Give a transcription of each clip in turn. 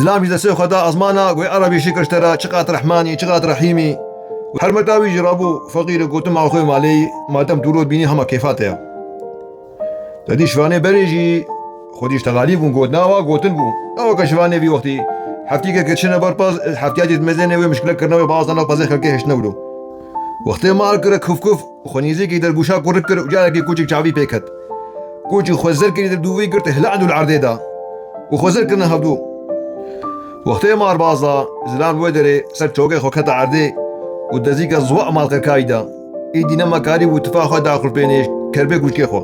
زلام جلسه خدا أزمانا قوي عربي شكر اشترى شقات رحماني شقات رحيمي وحرمتاوي جرابو فقير قوتم مع أخوي مالي ما تم تولود بيني هما كيفاتها تدي شفاني بريجي خودي اشتغالي بون قوتناوا قوتن بون أو كشفاني في وقتي حفتي كتشنا برباز حفتي مزنه ومشكلة كرنا بعضنا بازي خلقه هشنولو وقتی مال کرد کف خونیزی که در گوشا قرب کرد و جایی که کوچک چاوی پیکت کوچک خوزر کردی در دووی کرد هلعدو العرضه دا و خوزر کردن هبدو وقتی مال بازا زلان ودره سر چوکه خوکت عرضه و دزیک زواء مال کرکایدا ایدی نمکاری و اتفاق داخل بینش کربه گوشکی خو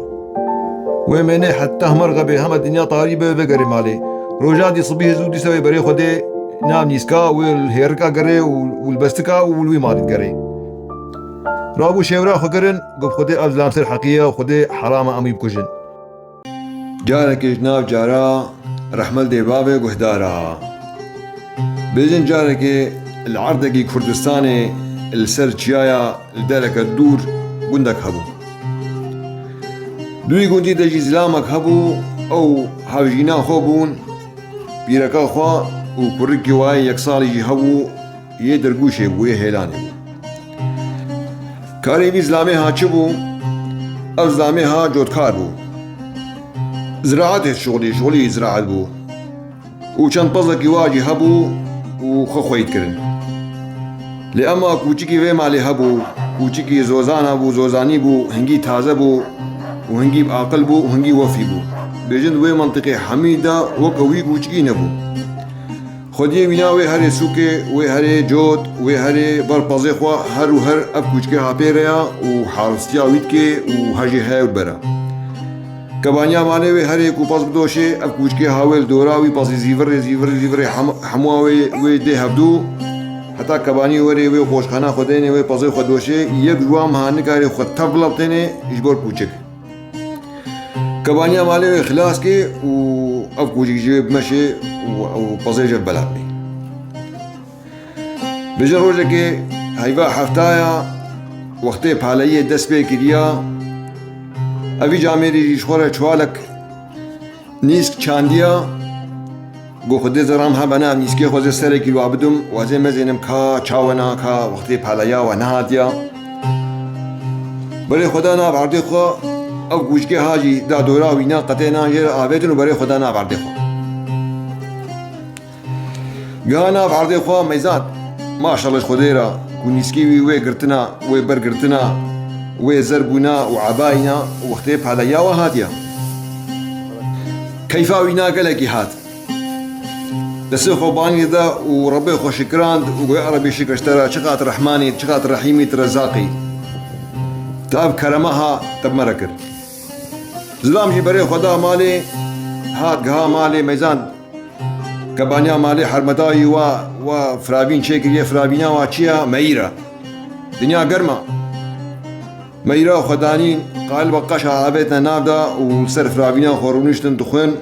و منه حتی همر غبه هم الدنيا طاريبه بقري مالي روجادي صبيه زودي سوي بري خدي نام نيسكا والهيركا قري والبستكا والوي مالت قري رابو شورا خكرن قب خدي أفزلام سر حقيقة وخدي حرام أمي بكجن جارك جناب جارا رحمل دي بابي قهدارا بيجن جارك العرضكي كردستاني السر تشيايا الدارك الدور قندك هبو دوي قندي دجي زلامك هبو أو هاوجينا خوبون بيركا خوا وكركي واي يكسالي جي هبو يدرقوشي ويهيلاني کاری وی زلامه ها چه بو؟ او زلامه ها جودکار بو زراعت شغلی زراعت بو و چند پزکی واجی هبو و خوید کرن لأما کوچکی وی مالی هبو کوچکی زوزان هبو زوزانی بو هنگی تازه بو و هنگی عاقل بو و هنگی وفی بو بیجند وی منطقه حمیده وکوی کوچکی نبو خودی ویناوی هر سوکه و هر جود و هر برپازه خوا هر و هر اب کوچکه هاپیریا و حارستیا وید که و هجی های برا کبانیا مانه و هر کوپاس بدوشه اب کوچکه هاول دوراوی پاسی زیور حمواوی و ده هفدو حتی کبانی وری و خوشخانه خودینه و پازه خودوشه یک جوام هانکاری خود تبلبتنه اجبار کوچک كبانيا مالي خلاص كي وأفكو جيب مشي وبازي جاب بلابي بجي روجا كي هايفا حفتايا وقتي بحالية دس بي كريا أبي جاميري شخورة شوالك نيسك چانديا گو خودي زرام ها بنا نيسكي خوزي سري كيلو عبدم وازي مزينم كا چاونا كا وقتي بحاليا ونهاتيا بلي خدا ناب عردي خو او گوشکی هاجی دا دورا وینا قطعنا جر آبیتون برای خدا نابرده خو گه نابرده خو میزاد ماشالله خودی را کنیسکی وی گرتنا وی برگرتنا وی زربونا و عباینا وقتی پهلیا و هاتیا کیفا وینا گلکی هات دسته خوبانی دا و ربی خوشکراند و گوی عربی شکرشترا چقات رحمانی چقات رحیمی ترزاقی تاب کرمها تب مرکر زلام جي بري خدا مالي هات قها مالي ميزان كبانيا مالي حرمتاي و فرابين شكل فرابينا واتشيا ميرا دنيا قرمة ميرا خدانين قال بقاش عابتنا نابدا وسر فرابينا خورونشتن دخون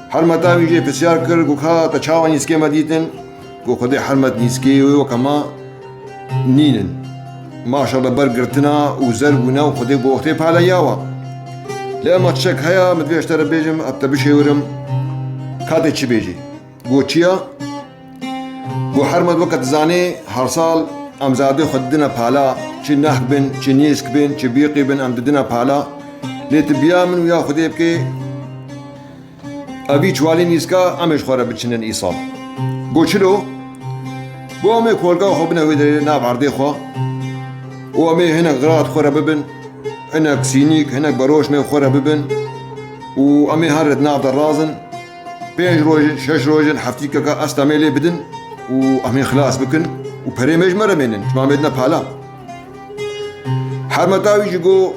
حرمتاي جي بسيار كر قوكا تشاوا نيسكي مديتن قو خدي حرمت نيسكي وكما نينن ما شاء الله برقرتنا وزربنا وخدي بوقتي بحالياوا لما تشك هيا مدفيش ترى بيجم أبتبشي ورم كاتي تشي بيجي قو تشيا قو حرمت وقت زاني هرسال أمزادي خدنا بحالا تشي نحك بن تشي نيسك بن تشي بيقي بن أمددنا بحالا ليتبيا من ويا خدي بكي أبي تشوالي نيسكا أمش خورا بتشنن إيصال قو تشلو قو أمي كولقا وخبنا ويدري ناب عرضي خوا وأمي هنا غرات خورا ببن هناك سينيك هناك بروش مي خورا ببن وأمي هارد ناب الرازن بينج روجن شش روجن حفتيك كا استعملي بدن وأمي خلاص بكن وبريمج مرة منن شما بدنا بحالا حرمتاوي جيقو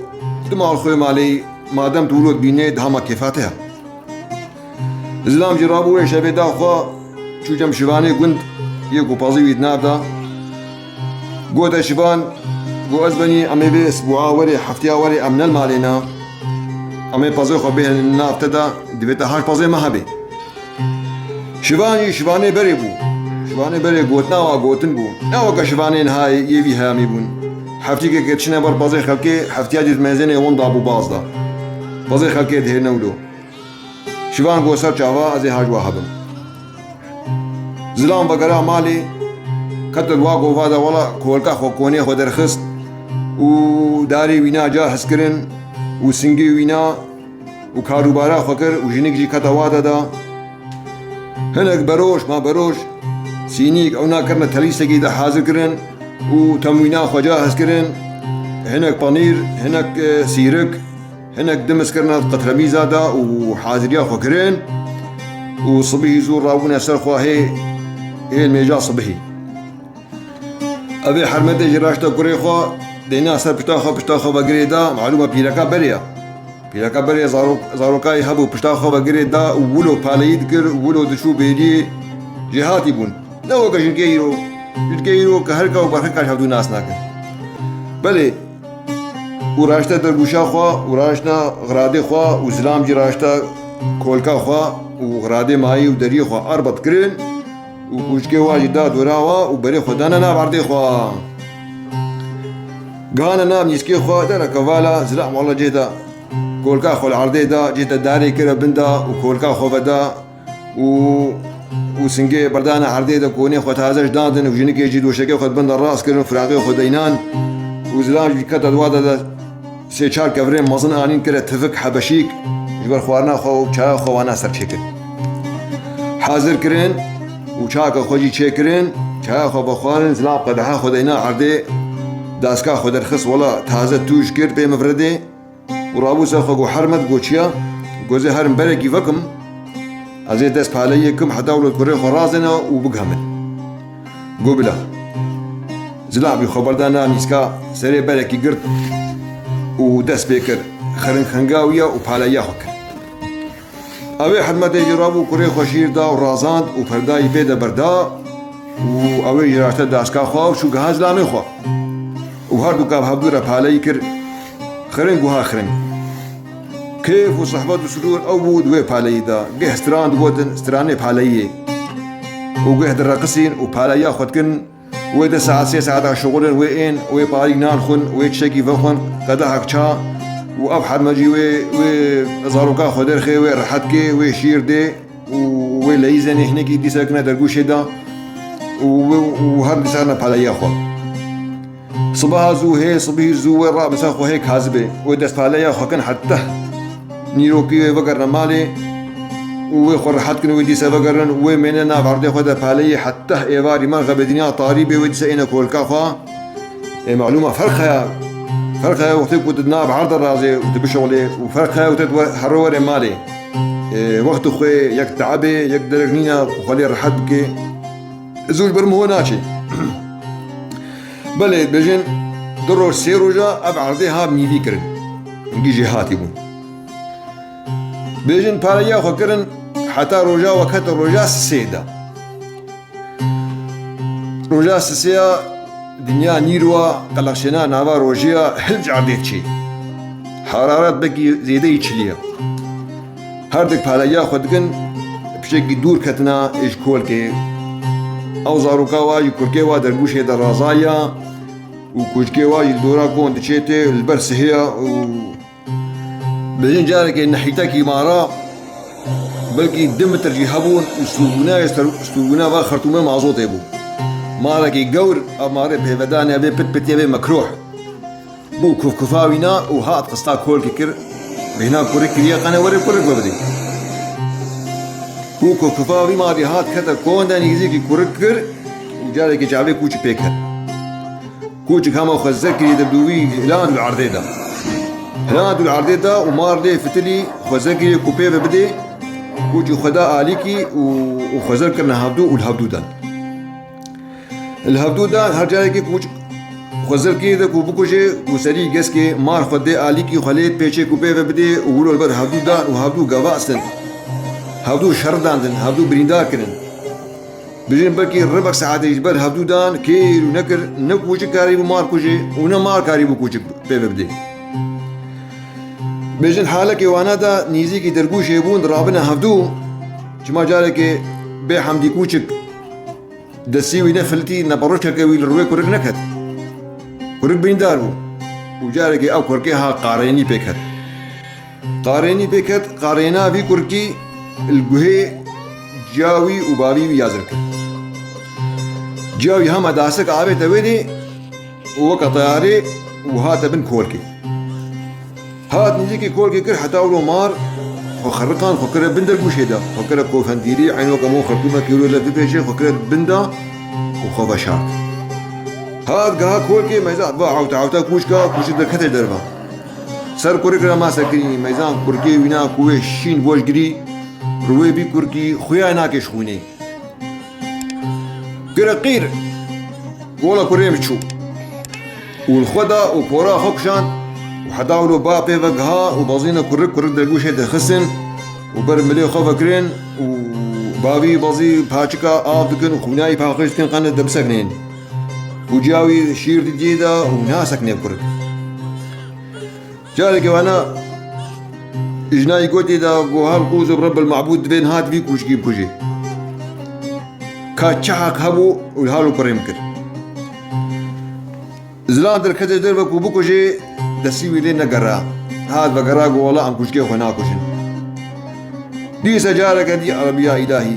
دماغ الخوي مالي ما دام تولد بيني دهما كيفاتها زلام جرابو شبه دا خوا شو جم شباني قند يقو بازيوي نابدا قوتا شبان قو أزبني أمي بي أسبوعا وري حفتيا وري أمن المالينا أمي بازي خو بيه نابتدا دبيتا هاش بازي ما هبي شباني بري بو شباني بري قوتنا وقوتن بو ناوكا شبانين هاي يوي هامي بون حفتي كي كتشنا بر بازي خلقي حفتيا ديت ميزيني وون دابو بازدا بازي خلقي دهير نولو شبان قو سر جاوا أزي هاج وهبم زلام بقرا مالي كتر واقو فادا والله كولكا خو كوني خو درخست وداري وينا جاهز كرن وسنجي وينا وكاروبارا فكر وجنيك جي كتوادا دا هناك بروش ما بروش سينيك اونا كرنا تليسكي دا حاضر كرن وتموينا خو جاهز كرن هناك بانير هناك سيرك هناك دمس كرنا قطرميزا دا وحاضريا خو كرن وصبحي زور راونا سرخوا هي الميجا صبحي أبي حرمتي جراشتا كوريخوا دينا سر بشتاخو بقريدا معلومة بيلكا بريا زاروكاي هبو بشتاخو بقريدا وولو باليد كر وولو دشو بيدي جهاتي بون نو جنكيرو كهركا وبركا هبدو ناس ناكن بلي وراشتا دربوشا خوا وراشنا غرادي خوا وزلام جراشتا كولكا خوا وغرادي ماي ودري خوا أربط كرن وكوشكي واجدا دوراوا وبري خدانا ناب عردي خوا قانا ناب نيسكي خوا دانا كفالا زلام والله جيتا كولكا خو العردي دا جيتا داري كرا بندا وكولكا خو فدا وسنجي بردانا عردي دا كوني خو تازج دادن وجنكي يجي دوشكي خو بندا الراس كرن فراغي خو دينان وزلام جيكتا دوادا دا سيچار كفرين مزن آنين كرا تفك حبشيك جبر خوارنا خو چا خو وانا سر چكن حاضر كرن وچاك خوجي چكرن چا خو بخوارن زلام قدها خدينا عردي داسكا خو درخص ولا تازه توش كر بي مفردي ورابوس خو حرمت گوچيا گوزي هرم بركي وكم ازي دس پاليكم حداولو كوري خرازنا وبغمن قبلا زلام خبردانا نيسكا سري بركي قرد ودس بيكر خرن خنقاوية وباليا خكر اوي حرمت جرابو كوري خوشير دا ورازاند وپرداي بيدا بردا واوي جراشتا داسكا خو شو جهاز لامي خو وهردو كاب هبدورا بالي كر خرن گوها خرن كيف وصحبات وسرور او بود وي بالي دا جه ستراند ودن ستراني بالي وجه درقسين وباليا خدكن ويدا ساعات 3 ساعات شغل وين وي باري نانخن وي تشكي فخن قدا هكچا وابحر مجي وي زاروكا خدر خي وي رحتكي وي شير دي وي ليزن هناكي دي ساكنه درغوشي دا وهر ساكنه باليا خو صباح زو هي صبيح زو ورا بس اخو هيك حاسبه ودس باليا خو كان حتى نيروكي وقرنا مالي وخر حد كن ودي سبقرن ومننا بعرض خدا بالي حتى ايواري ما غبدنيا طاريبه ودي سينا كل كافا معلومه فرخه وقت كنت ناب عرض الرازي وتبشغلي وفرخه وتدور حرور مالي وقت خوي يك تعبي يقدر غنينا وخلي راحت بكي زوج برمهوناشي بلي بجن درور سيروجا ابعرضها بني ذكر نجي جهاتي بون بيجن باليا خكرن حتى رجا وقت رجا سيدا رجا سيا دنيا نيروا قلقشنا نابا روجيا هلج عرديتشي حرارات بكي زيادة يتشليا هردك باليا خدكن بشكل دور كتنا ايش كولكي او زاروكاوا يكولكيوا دربوشي درازايا وكوشكيوا يدورا كون دشيتي البرسهيا بجن جارك نحيتك مارا بلكي دم ترجي هبون اسلوبنا با خرطومه معزوط يبو مارك قور او مارك بهبدان ابي بت يبي مكروح بو كفاوينا وهات قسطا كول كير بهنا كوريك ليا قنا وري كوريك ببدي بو كفاوي ماري هات كتا كون داني يزيك كوريك وجارك جابي كوچ بيكر كوچ كما خزك يدبدوي اعلان العرضه ده هنادو العرضي دا ومار لي فتلي خزاكي كوبي بدي كوجي خدا آليكي وخزر كرنا هبدو والهبدو دا الهبدو دا هر جايكي كوج خزر كي دا كوبوكوجي وسري جسكي مار خدي آليكي خليت بيشي كوبي بدي وولو البر هبدو دا وهبدو قواسن هبدو شرداندن هبدو بريندار كرن بجين بركي ربع ساعات يجبر هبدو دان كير ونكر نكوجي كاريبو مار كوجي ونا مار كاريبو كوجي بدي بيجن حالك وانا دا نيزيكي درقوش يبون رابنا هفدو جما جارك بي حمدي كوچك دسيوي نفلتي نبروشك كوي الروي كورك نكت كورك بين دارو وجارك او كوركيها قاريني بيكت قارينا في كوركي القهي جاوي وبابي ويازرك جاوي هم داسك عابي تويدي ووقع طياري وهات بن كولكي هات نجيكي كولكي كر حتى أولو مار وخرقان خكرة بندر بوشيدا خكرة كوفنديري عين وكمو خرطومة كيلو لفيفيشي خكرة بندا وخوفشات هات قها كولكي ميزان با عوتا كوشكا كوشي دركتش دربا سر كوري كرا ما سكريني ميزان كوركي وينا كوي شين بوش جري روي بي كوركي خويا ناكش خوني كرا قير ولا كوري مشو والخدا وبورا خكشان وحداولو بابي وقها وبازينا كورك درقوش هيدا خسن وبرملي خوفا كرين وبابي بازي باشكا آفدكن وخوناي باقشتكن قانا دبسكنين وجاوي شير جيدا وناسك نبكرك جالك وانا اجناي قوتي دا قوهال قوز برب المعبود بين هات بيك وشكيب كوجي كاتشاك هبو والهالو كريمكر زلان در كتش در بكو بكوجي دسيوي لين نقرا هات بقرا قولا عم كوشكي وخنا كوشن دي سجارك دي عربية إلهي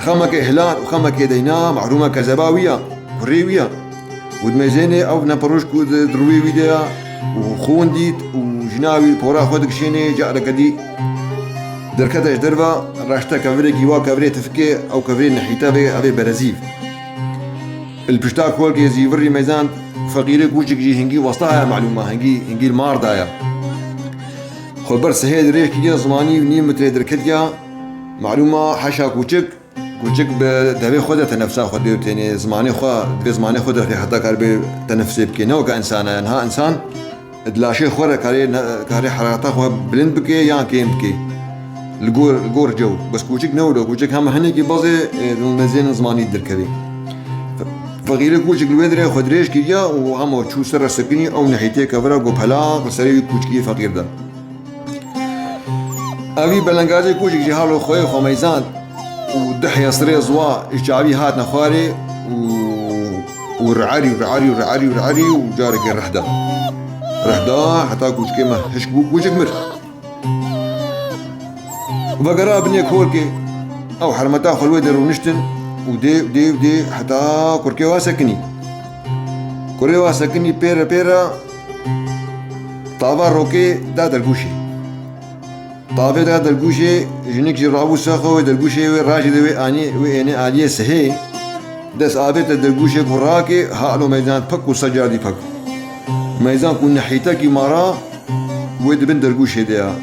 خمك إهلال وخمك دينا معلومة كزباوية كريوية ودمزيني أو نبروش كود دروي ويديا وخون ديت وجناوي بورا خودك شيني جارك دي دركتش دربا راشتا كفري كيوا كفري تفكي أو كفري نحيتا بي أبي برزيف البشتا كول كي زيفري ميزان فقيري كوشك جي هنجي وسطها معلومة هنجي المار دايا خبر سهيد ريش كي زماني ونيم متري دركتيا معلومة حشا كوشك بدبي خودة تنفسها خودة تاني زماني خودة في حتى كاربي تنفسي بكي نو كإنسان انها إنسان دلاشي خورة كاري حرارتها خوا بلند بكي يان كيم بكي الجور جو بس كوشك نولو كوشك هم هني كي بازي المزين زماني دركبي فغير كوشك الويدري خدريش كي جا وهم شو سر سكني او نحيتي كفرا جو بلا وسري كوشكي فقير ده ابي بلنغازي كوشك جهالو خوي خميزان ودحيا صري زوا إشجابي هات نخواري ورعاري وجارك الرحدة حتى كوشكي ما هشكبو كوشك مر وبقرا بني كوركي أو حرمتا خلويدر ونشتن ودي حتى كوركي واسكني بيرا طابا روكي دا درقوشي طابع دا درقوشي جنك جرابو ساخو درقوشي راجي دوي اني آلية سهي دس آبت درقوشي براكي هالو ميزان پك وسجار دي پك ميزان كون نحيتا كي مارا ويد بن درقوشي ديا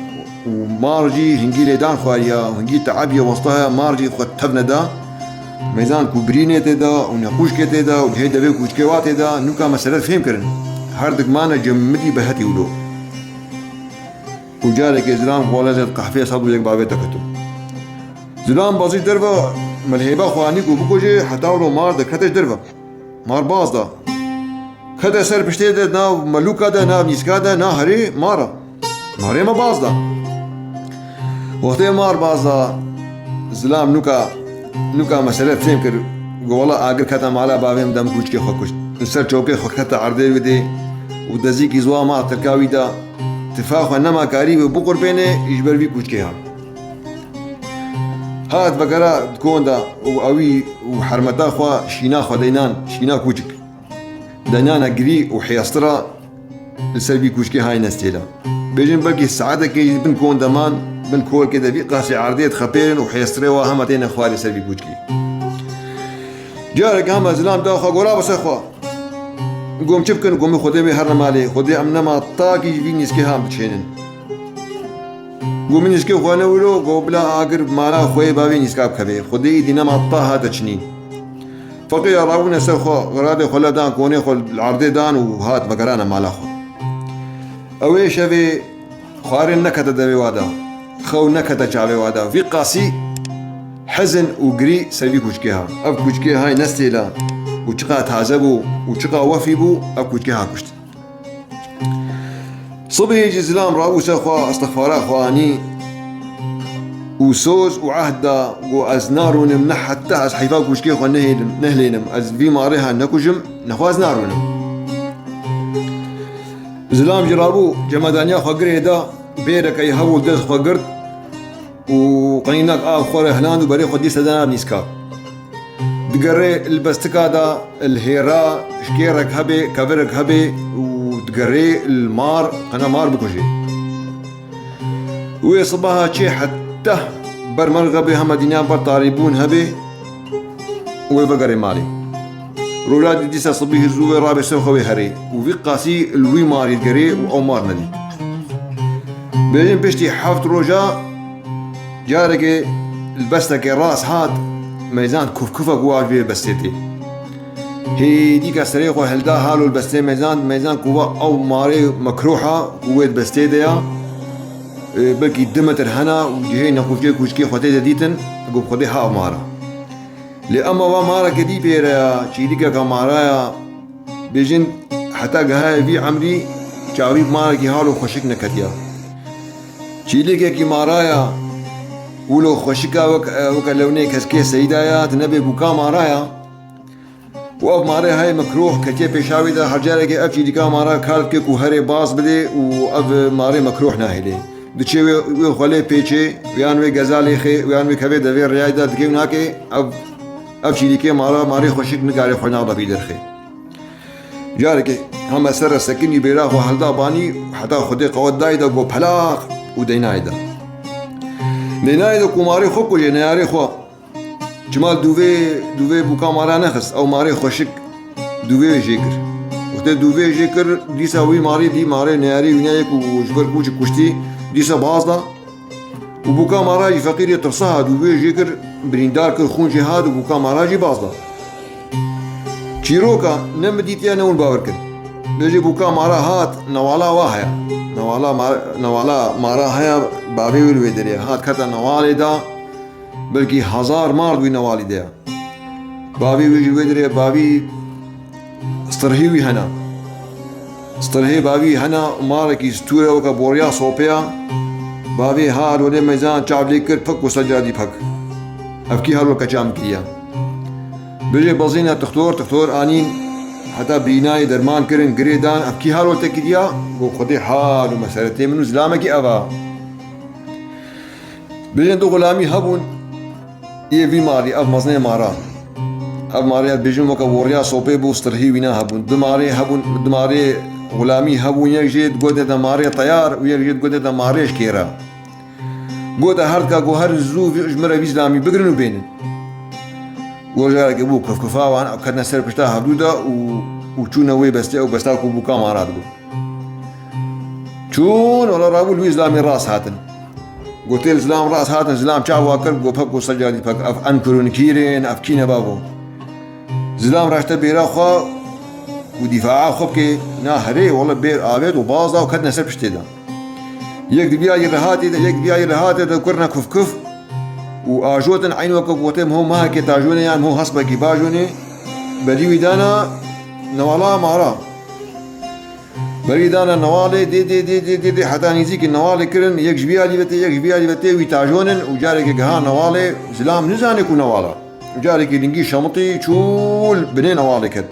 ومارجي هنجي ليدان خواريا وهنجي تعبيا وسطها مارجي خطفنا دا ميزان كوبريني تدا ونقوش كتدا وجهي دبي كوشكيوات دا نوكا مسألة فهم كرن هردك مانا جمدي بهتي ولو وجارك زلام خوالة زيت قحفية صابو يك بابي تكتو زلام بازي دربا ملهيبا خوانيك وبكوجي حتاولو مار دكتش دربا مار باز دا كده سر بشتي دا ناو ملوكا دا ناو نيسكا دا نا هري ماري ما باز دا وقتي مار باز دا زلام نوكا مسألة فهم كر والله آگر كتا مالا بابيم دم كوچكي خوكشت نسر چوكي خوكتا عردي ودي ودزيكي زوا ما تركاوي دا تفاخ انما كاري وبقر بينه يجبر بي كوچكيها هات بقرا تكون دا واوي وحرمتا خوا شينا خدينان شينا كوچك دنانا جري وحيسترا السلبي كوچكي هاي نستيلا بيجن بلكي السعاده كي بن كون دمان بن كول كده بي قاسي عرضيه خبيرن وحيسترا وهمتين اخوالي سلبي كوچكي جارك هم زلام دا خوا غورا بس خوا قوم شبكن قومي خدي بي هرم علي خدي امنما طاقي في نسكي هام بتشينن قومي نسكي خوانا ولو قوبلا آقر مالا خوي بابي نسكاب كبير خدي دينما طاها تشنين فقي راونا سخوا غرادي خلا دان كوني خل العرضي دان وهات بقرانا مالا خو اوي شبي خوارين نكتا دبي وادا خو نكتا جابي وادا في قاسي حزن وقري سلبي كوشكيها اف كوشكيها هاي نستيلا وشقا تعزبو وشقا وفيبو اكو كيها كشت صبي جزلام راوس اخوا استغفار اخواني وسوز وعهدا وازنارون من حتى از حيفا كشكي خو نهلينم از في ماريها نكوجم نخواز نارونم زلام جرابو جمادانيا خو قريدا بيرك اي هو دز خو قرد وقنيناك خور هلان وبري خو دي سدانا نيسكا دقري البستكا دا الهيرا شكيرك هبي كبرك هبي ودقري المار أنا مار بكوشي ويصبها شي حتى برمرغبي هم دينيان برطاريبون هبي ويبقري مالي رولاد ديسا صبيه الزوي رابي سوخوي هري وفي قاسي الوي ماري دقري أو مار ندي بيجين بشتي حافت روجا جارك البستك الراس هاد ميزان كفكفة قواج بيه بستيتي هي ديكا سريقو هلدا هالو البستي ميزان كوا أو ماري مكروحة قوات بستيديا بلكي دمتر هنا وجهي نقوف جيك وشكي خوتي ديتن اقوم خودي ها مارا لأما ومارا كدي بيرا چي ديكا كمارا بيجن حتى قهاي في عمري چاوي مارا كي هالو خوشك نكتيا چي ديكا كي مارايا ولو خوشكا وكا لوني كسكي سيدايا تنبي بوكا مارايا وأف ماري هاي مكروح كتير بيشاوي دا حجارك أف چي ديكا مارا كالكك وهري باص بدي وأف ماري مكروح ناهلي دچه وی خاله پیچه ویان وی غزالی خی ویان وی کوي د وی ریاض د کیو ناکه اب شي کې ماري خوشک نګاره خو نه بي درخه جارك هم سر سكني بيراخ وحلدا باني حتى خدي قوت دايدا جو بلاق ودينايدا دينايدا كوماري خوكو جنياري خو جمال دوفي بوكا مارا نخس او ماري خوشك دوفي جيكر وقت دوفي جيكر ديسا وي ماري دي ماري نياري وينايك وجبر كوش كشتي ديسا بازدا وبوكا ماراجي فقير يترصها دوبي جيكر بريندار كر خون جهاد وبوكا ماراجي بازدا تشيروكا نمديتيا نون باوركن بيجي بوكا مارا هات نوالا واهيا نوالا مارا هيا بابي والويدريا هات كتا نوالي دا بلكي هزار مارد وي نوالي دا بابي والويدريا بابي استرهيوي هنا استرهي بابي هنا ماركي ستورة وكا بوريا صوبيا بابي هاد ودي ميزان چاولي كر فك وسجادي فك افكي هالو كجام كيا بيجي بزينا تختور انين حتى بيناي درمان كرن غريدان افكي هالو تكديا بو خدي حال ومسارتي منو زلامكي ابا بيجي دو غلامي هبون في ماري اف مزني مارا اف ماري بيجي وكا بوريا صوبي بو استرهي وينا هبون دماري غلامي هبون يجيد قوده دماري طيار ويجيد قوده دماري شكيرا قوده هردكا قوهر الزو في اجمرا بيزلامي بقرنو بينن وجارك ابو كفكفا وانا كدنا سر بشتا هبدودا وچونا وي بستا وبستا كو بوكا مارات بو چون ولا رابو الويزلامي راس هاتن قلت الزلام راس هاتن زلام چاوا كر قو فك سجادي فك اف انكرون كيرين اف كينا بابو زلام راشتا بيرا خو ودفاع خبكي ناهري والله بير آباد وبازا وكدنا سر بشتيدا يك دبيا يرهاتي دا كرنا كف وآجوتن عين وكوتم هو ما هكي تاجوني يعني هو حسبا كي باجوني بريوي دانا نوالا مارا بريوي دانا نوالي دي حتى نيزيك النوالي كرن يك جبيا لبتي ويتاجونن وجارك قها نوالي زلام نزانك ونوالا وجارك لنجي شمطي شول بني نوالي كد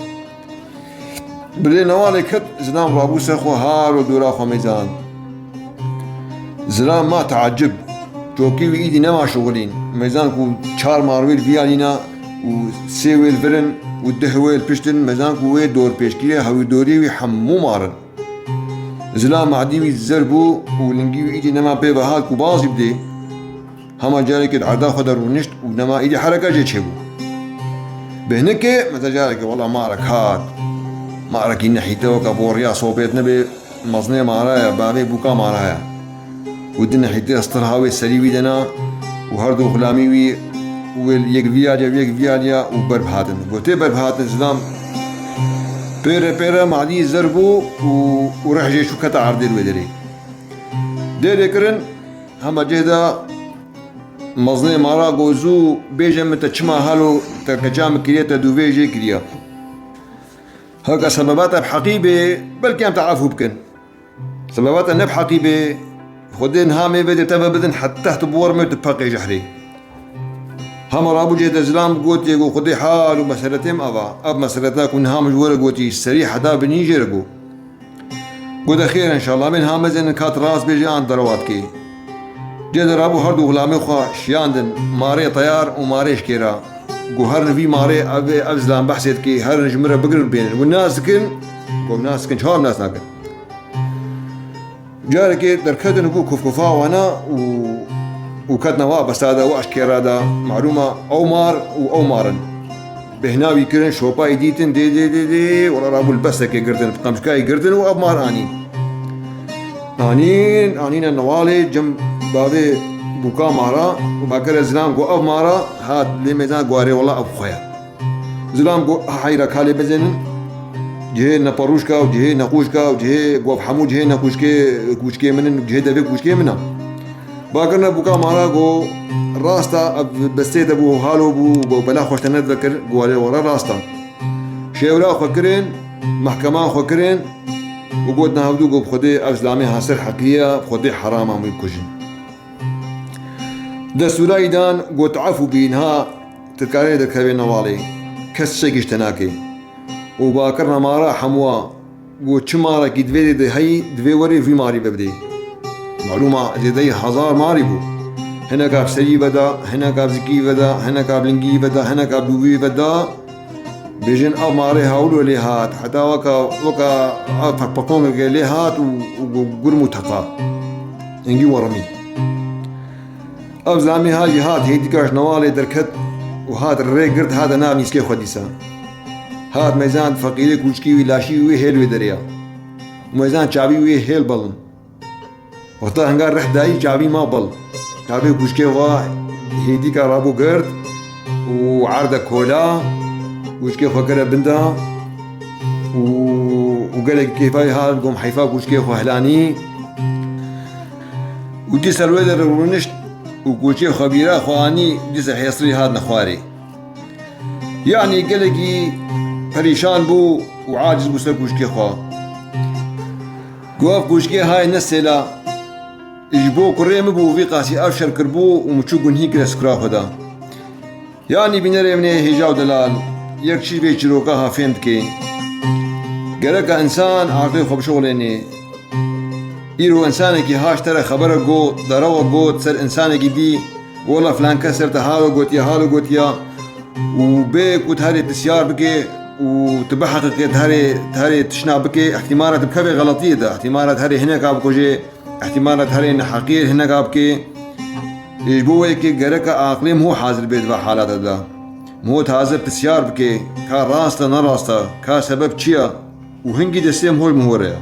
بلي نوالي كت زلام رابو سخو هار ودورا خو ميزان زلام ما تعجب توكي ويدي نما شغلين ميزان كو چار مارويل فيالينا وسيويل فرن ودهويل بشتن ميزان كو وي دور بيشكيري هاوي دوري وي حمو مارن زلام عديمي زربو ولنجي ويدي نما بيبا هاد كو بازي بدي هما جارك العدا خدر ونشت ونما ايدي حركة جي تشيبو بهنكي متى جارك والله مارك هاد معركة نحيته وكابوريا صوبيت نبي مزني مارايا بابي بوكا مارايا ودنا حيته استرهاوي سريوي دنا وهردو غلامي ويك فياليا وبربهاتن قلت بربهاتن زلام بيرا معدي زربو ورح جي شو كتا عرضي الودري ديري كرن هما جهدا مزني مارا قوزو بيجا متى چما هالو تكجام كريتا دوفي جي كريا هكا سبباتها بحقيبة بلكي عم تعرفوا بكن سبباتها نب حقيبة خدين هامي بدي تبا بدن حتى تبور ميت بقي جحري هما رابو جيدا زلام قوتي يقول خدي حال ومسألتهم أب مسألتنا كون هام جوار قوتي سريح حدا بنيجي رقو قد خير إن شاء الله من هامزن كات راس بيجي عن درواتكي جيدا رابو هردو غلامي خوا شياندن ماري طيار وماري شكيرا جو هر نفي ماري أبزلان بحثت كي هر نجمرة بقرن بين والناس كن قوم ناس كن شوام ناس ناكن جارك دركدن بو كفكفا وانا وكتنا وابس هذا واشكر هذا معلومة أومار وأومارن بهناوي كرن شوبا يديتن دي دي دي دي ولا رابو البسة كي قردن قمشكاي قردن وأبمار آنين النوالي جم بابي بوكا مارا وباكر زلام قو أب مارا هاد لميزان قواري والله أب خويا زلام قو حيرا كالي بزن جهه نپروشكا وجهه نقوشكا وجهه قو حمو جهه نقوشكي منن جهه دبي قوشكي منا باكرنا بوكا مارا قو راستا بستيد ابو هالو بو بلا خوش تنذكر قواري ورا راستا شيورا خوكرين محكمة خوكرين وقودنا هودو قو بخدي أفزلامي هاسر حقية بخدي حرام عمي كوجين دستورا ايدان قو تعفو بينها تركاري دركبين نوالي كس شيكش تناكي وباكرنا مارا حموا قو چمارا كي دوي هاي دوي وري في ماري ببدي معلومة زيدي 1000 ماري بو هنا كاب سري بدا هنا كاب زكي بدا هنا كاب لنجي بدا هنا كاب دوبي بدا بيجن أب ماري هاولو ليهات حتى وكا فقبقون ليهات وقرمو تقا انجي ورمي أب زلامي هاجي هات هيدي كاش نوالي دركت وهات الري قرد هذا نام يسكي خديسا هات ميزان فقيري كوشكي ويلاشي وي هيل ويدريا وميزان شعبي وي هيل بلن وقتا هنگار رح داي شعبي ما بل شعبي كوشكي وا هيدي كارابو قرد وعرضة كولا كوشكي خو كرا بندا وقالك كيفاي هاد قوم حيفا كوشكي خو هلاني ودي سلويدر ورنشت وكوشكي خبيرة خواني دي سحيصري هاد نخواري يعني قالك فريشان بو وعاجز بو سر كوشكي خو قواف كوشكي هاي نسلا اجبو كريم بو في قاسي افشر كربو ومشوقن هيك لسكرا خدا يعني بنري من هجاو دلال يكشي بي چروكاها فهمت كي قالك انسان عاقل خب شغليني ايرو انسانك هاش ترى خبر قو دروا قو سر انسانك دي والله فلان كسر تهالو قوت يا هالو قوت يا وبيك وتهري تسيار بكي وتبحث تهري تشنا بكي احتمالات بكبي غلطية ده احتمالات هري هناك ابكوجي احتمالات هري نحقير هناك ابكي يجبوه كي قالك عاقليم هو حاضر بيد بحالات ده مو حاضر تسيار بكي كا راستا نراستا كا سبب چيا وهنجي دسيم هو المهورة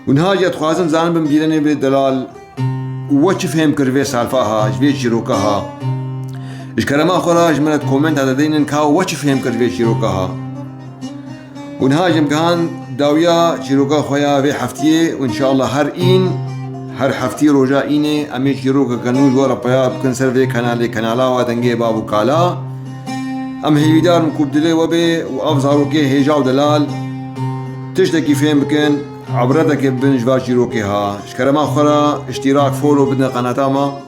ونهاجة تخوازن زان بمبيرني بالدلال وچ فهم كرفي سالفاها جبي شروكاها إشكرما خراج منت كومنت هذا دينن كاو وچ فهم كرفي شروكاها ونهاجم كان داويا شروكا خويا في حفتيه وإن شاء الله هر حفتي رجا إني أمي شروكا كنوج ورا بياب كنسر في كنالا ودنجي بابو كالا أم هيدار مكوبدلي وبي وأفزارو كي هيجاو دلال تشتكي فين بكن عبرتك بنجوا شروكي ها شكرما خرا اشتراك فولو بدنا قناتاما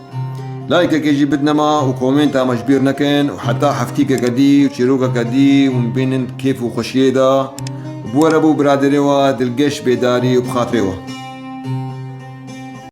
لايك كيجي بدنا ما وكومنتا مجبير نكن وحتى حفتيك كدي وشروكا كدي ومبين كيف وخشيدا بورا بو برادري وا دلقش بيداري وبخاطري وا